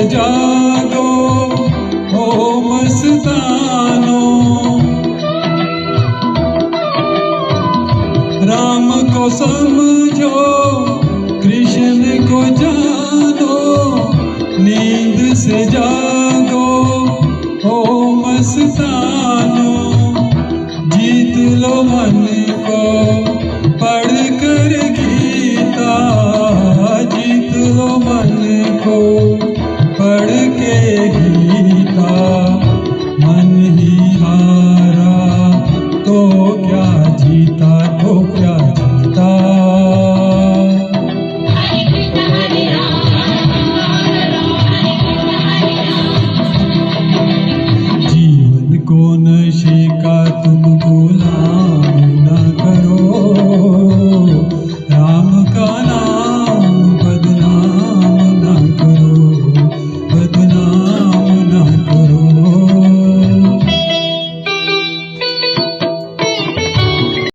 जागो ओ मस्तानो। राम को समझो कृष्ण को जानो, नींद से जागो ओ मस्तानो। जीत लो मन को पढ़ कर गीता, जीत लो मन को पढ़ के गीता। मन ही हारा तो क्या जीता, तो क्या जीता। जीवन को नशे का तुम गुलाम न करो, राम का नाम